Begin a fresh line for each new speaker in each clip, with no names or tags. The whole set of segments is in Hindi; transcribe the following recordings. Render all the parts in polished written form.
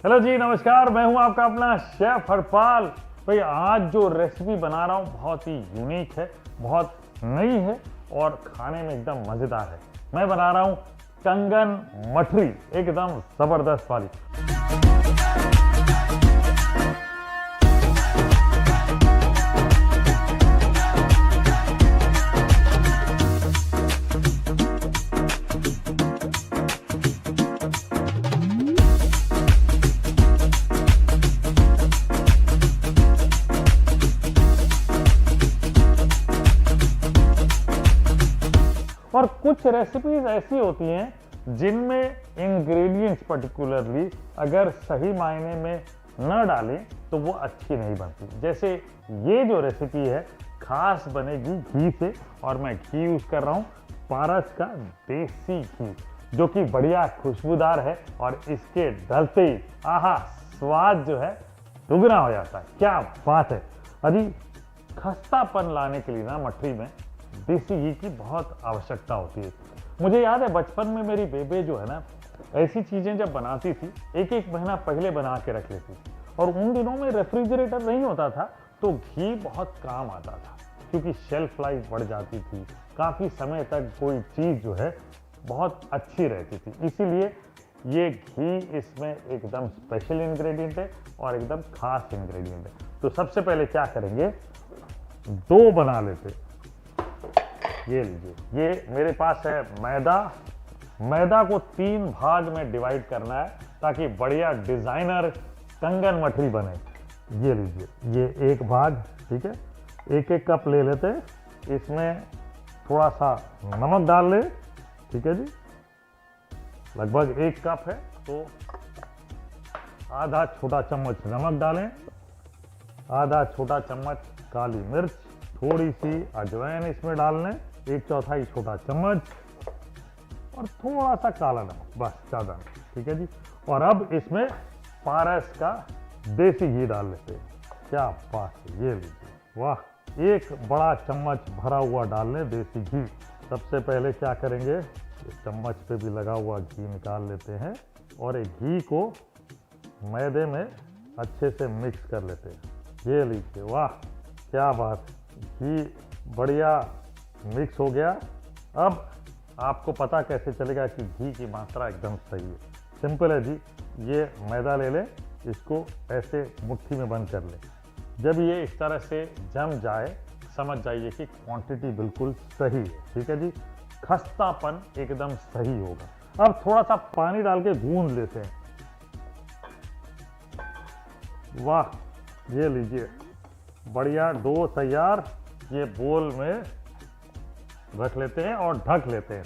हेलो जी, नमस्कार। मैं हूं आपका अपना शेफ हरपाल। भाई आज जो रेसिपी बना रहा हूं बहुत ही यूनिक है, बहुत नई है और खाने में एकदम मजेदार है। मैं बना रहा हूं कंगन मठरी, एकदम जबरदस्त वाली। और कुछ रेसिपीज ऐसी होती हैं जिनमें इंग्रेडिएंट्स पर्टिकुलरली अगर सही मायने में न डालें तो वो अच्छी नहीं बनती। जैसे ये जो रेसिपी है खास बनेगी घी से, और मैं घी यूज कर रहा हूँ पारस का देसी घी, जो कि बढ़िया खुशबूदार है और इसके डलते ही आहा स्वाद जो है दुगना हो जाता है। क्या बात है। अभी खस्तापन लाने के लिए ना मठरी में देसी घी की बहुत आवश्यकता होती है। मुझे याद है बचपन में मेरी बेबे जो है ना ऐसी चीजें जब बनाती थी एक एक महीना पहले बना के रख लेती थी, और उन दिनों में रेफ्रिजरेटर नहीं होता था तो घी बहुत काम आता था, क्योंकि शेल्फ लाइफ बढ़ जाती थी, काफी समय तक कोई चीज जो है बहुत अच्छी रहती थी। इसीलिए ये घी इसमें एकदम स्पेशल इंग्रेडिएंट है और एकदम खास इंग्रेडिएंट है। तो सबसे पहले क्या करेंगे, डो बना लेते। ये लीजिए, ये मेरे पास है मैदा को 3 भाग में डिवाइड करना है ताकि बढ़िया डिजाइनर कंगन मठरी बने। ये लीजिए, ये 1 भाग, ठीक है। 1-1 कप ले लेते हैं। इसमें थोड़ा सा नमक डाल ले, ठीक है जी। लगभग 1 कप है तो आधा छोटा चम्मच नमक डालें, आधा छोटा चम्मच काली मिर्च, थोड़ी सी अजवाइन इसमें डाल लें, 1/4 छोटा चम्मच, और थोड़ा सा काला नमक, बस ज्यादा नहीं, ठीक है जी। और अब इसमें पारस का देसी घी डाल लेते हैं। क्या बात है, ये लीजिए, वाह। 1 बड़ा चम्मच भरा हुआ डाल लें देसी घी। सबसे पहले क्या करेंगे, इस चम्मच पे भी लगा हुआ घी निकाल लेते हैं और एक घी को मैदे में अच्छे से मिक्स कर लेते हैं। ये लीजिए, वाह क्या बात। घी बढ़िया मिक्स हो गया। अब आपको पता कैसे चलेगा कि घी की मात्रा एकदम सही है? सिंपल है जी, ये मैदा ले लें, इसको ऐसे मुट्ठी में बंद कर लें। जब ये इस तरह से जम जाए समझ जाइए कि क्वांटिटी बिल्कुल सही है, ठीक है जी। खस्तापन एकदम सही होगा। अब थोड़ा सा पानी डाल के गूंद लेते हैं। वाह, ये लीजिए, बढ़िया डो तैयार। ये बोल में रख लेते हैं और ढक लेते हैं।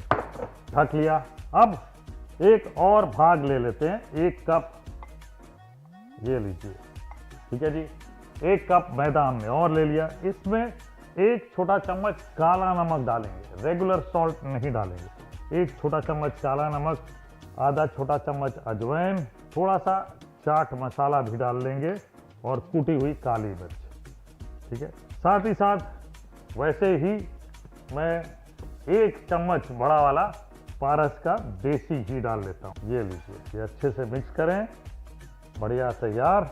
ढक लिया। अब एक और भाग ले लेते हैं, 1 कप। ये लीजिए, ठीक है जी। 1 कप मैदा हमने और ले लिया। इसमें 1 छोटा चम्मच काला नमक डालेंगे, रेगुलर सॉल्ट नहीं डालेंगे। 1 छोटा चम्मच काला नमक, आधा छोटा चम्मच अजवाइन, थोड़ा सा चाट मसाला भी डाल लेंगे और कूटी हुई काली मिर्च, ठीक है। साथ ही साथ वैसे ही मैं 1 चम्मच बड़ा वाला पारस का देसी घी डाल लेता हूँ। ये लीजिए, ये अच्छे से मिक्स करें, बढ़िया तैयार।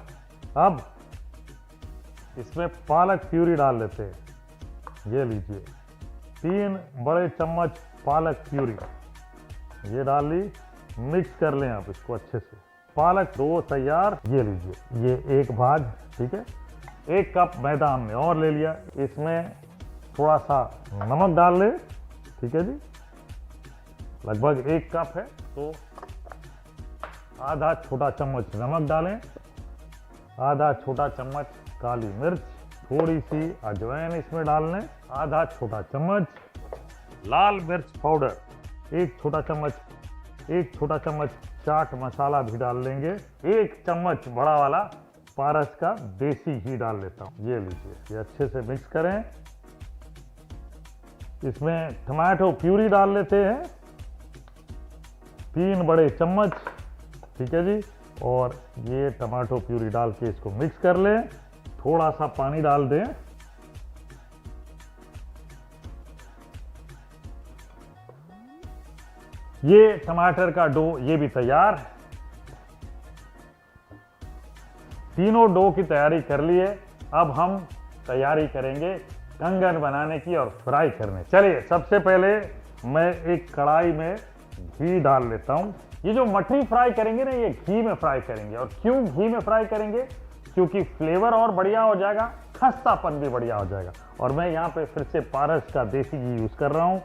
अब इसमें पालक प्यूरी डाल लेते हैं। ये लीजिए, 3 बड़े चम्मच पालक प्यूरी ये डाल ली। मिक्स कर लें आप इसको अच्छे से। पालक डो तैयार। ये लीजिए, ये 1 भाग, ठीक है। 1 कप मैदा हमने और ले लिया। इसमें थोड़ा सा नमक डाल ले, ठीक है जी। लगभग 1 कप है तो आधा छोटा चम्मच नमक डालें, आधा छोटा चम्मच काली मिर्च, थोड़ी सी अजवाइन इसमें डाल लें, आधा छोटा चम्मच लाल मिर्च पाउडर, 1 छोटा चम्मच चाट मसाला भी डाल लेंगे। 1 चम्मच बड़ा वाला पारस का देसी घी डाल लेता हूँ। ये लीजिए, ये अच्छे से मिक्स करें। इसमें टमाटो प्यूरी डाल लेते हैं, 3 बड़े चम्मच, ठीक है जी। और ये टमाटो प्यूरी डाल के इसको मिक्स कर लें। थोड़ा सा पानी डाल दें। ये टमाटर का डो ये भी तैयार। तीनों डो की तैयारी कर लिए। अब हम तैयारी करेंगे कंगन बनाने की और फ्राई करने। चलिए सबसे पहले मैं एक कढ़ाई में घी डाल लेता हूं। ये जो मठरी फ्राई करेंगे ना, ये घी में फ्राई करेंगे। और क्यों घी में फ्राई करेंगे? क्योंकि फ्लेवर और बढ़िया हो जाएगा, खस्तापन भी बढ़िया हो जाएगा। और मैं यहाँ पे फिर से पारस का देसी घी यूज कर रहा हूँ।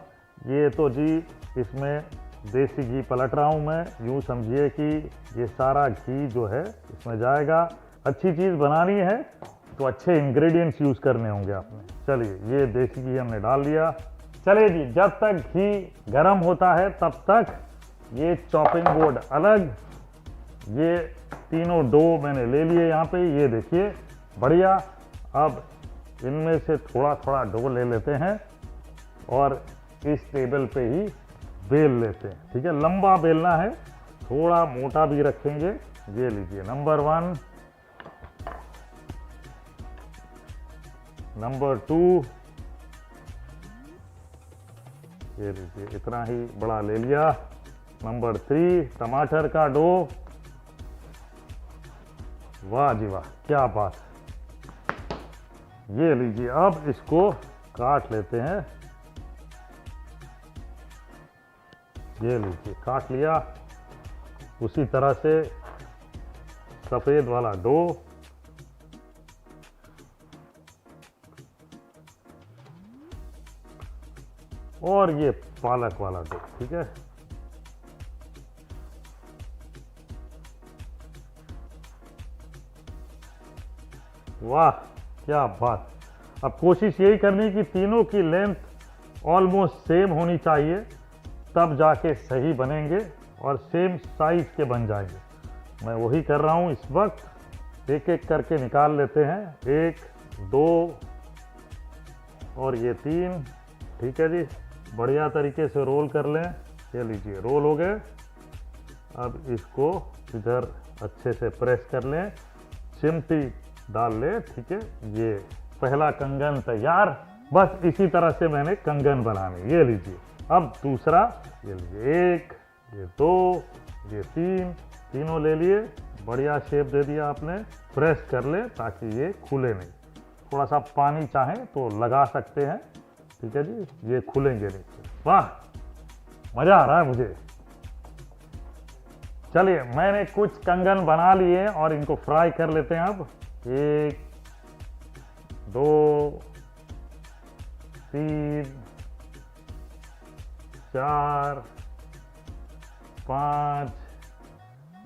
ये तो जी इसमें देसी घी पलट रहा हूँ मैं। यूँ समझिए कि ये सारा घी जो है इसमें जाएगा। अच्छी चीज़ बनानी है तो अच्छे इंग्रेडिएंट्स यूज करने होंगे आपने। चलिए ये देसी घी हमने डाल दिया। चलिए जी, जब तक घी गर्म होता है तब तक ये चॉपिंग बोर्ड अलग, ये तीनों डो मैंने ले लिए यहाँ पे, ये देखिए बढ़िया। अब इनमें से थोड़ा थोड़ा डो ले लेते हैं और इस टेबल पे ही बेल लेते हैं। ठीक है, लंबा बेलना है, थोड़ा मोटा भी रखेंगे। ये लीजिए नंबर 1, नंबर 2, ये लीजिए इतना ही बड़ा ले लिया। नंबर 3 टमाटर का डो। वाह जी वाह, क्या बात। ये लीजिए, अब इसको काट लेते हैं। ये लीजिए काट लिया। उसी तरह से सफेद वाला डो। और ये पालक वाला डो। ठीक है, वाह क्या बात। अब कोशिश यही करनी कि तीनों की लेंथ ऑलमोस्ट सेम होनी चाहिए, तब जाके सही बनेंगे और सेम साइज के बन जाएंगे। मैं वही कर रहा हूं इस वक्त। एक एक करके निकाल लेते हैं। 1, 2 और ये 3। ठीक है जी, बढ़िया तरीके से रोल कर लें। ये लीजिए रोल हो गए। अब इसको इधर अच्छे से प्रेस कर लें, चिमटी डाल ले। ठीक है, ये पहला कंगन तैयार। बस इसी तरह से मैंने कंगन बनाने। ये लीजिए, अब दूसरा। ये लीजिए 1, ये 2, ये 3, तीनों ले लिए। बढ़िया शेप दे दिया आपने। प्रेस कर ले ताकि ये खुले नहीं। थोड़ा सा पानी चाहें तो लगा सकते हैं। ठीक है जी, ये खुलेंगे नहीं। वाह, मजा आ रहा है मुझे। चलिए मैंने कुछ कंगन बना लिए और इनको फ्राई कर लेते हैं। अब 1, 2, 3, 4, 5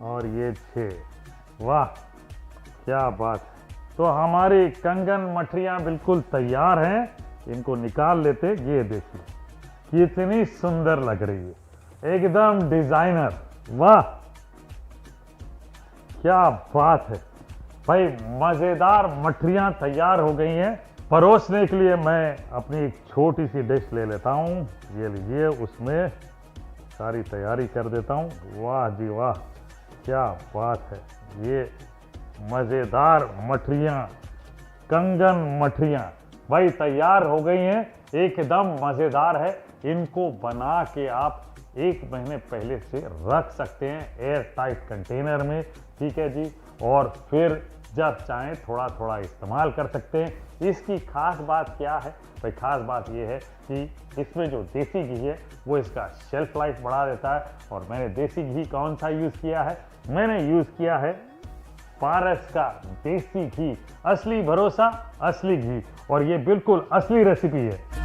और ये 6। वाह क्या बात। तो हमारी कंगन मठरियाँ बिल्कुल तैयार हैं। इनको निकाल लेते। ये देखिए कितनी सुंदर लग रही है, एकदम डिजाइनर। वाह क्या बात है भाई, मजेदार मठरियाँ तैयार हो गई हैं। परोसने के लिए मैं अपनी एक छोटी सी डिश ले लेता हूँ। ये लीजिए, उसमें सारी तैयारी कर देता हूँ। वाह जी वाह, क्या बात है। ये मज़ेदार मठरियाँ, कंगन मठरियाँ भाई तैयार हो गई हैं। एकदम मज़ेदार है। इनको बना के आप 1 महीने पहले से रख सकते हैं एयर टाइट कंटेनर में। ठीक है जी, और फिर जब चाहें थोड़ा थोड़ा इस्तेमाल कर सकते हैं। इसकी खास बात क्या है भाई? खास बात ये है कि इसमें जो देसी घी है वो इसका शेल्फ लाइफ बढ़ा देता है। और मैंने देसी घी कौन सा यूज़ किया है? मैंने यूज़ किया है पारस का देसी घी। असली भरोसा, असली घी, और ये बिल्कुल असली रेसिपी है।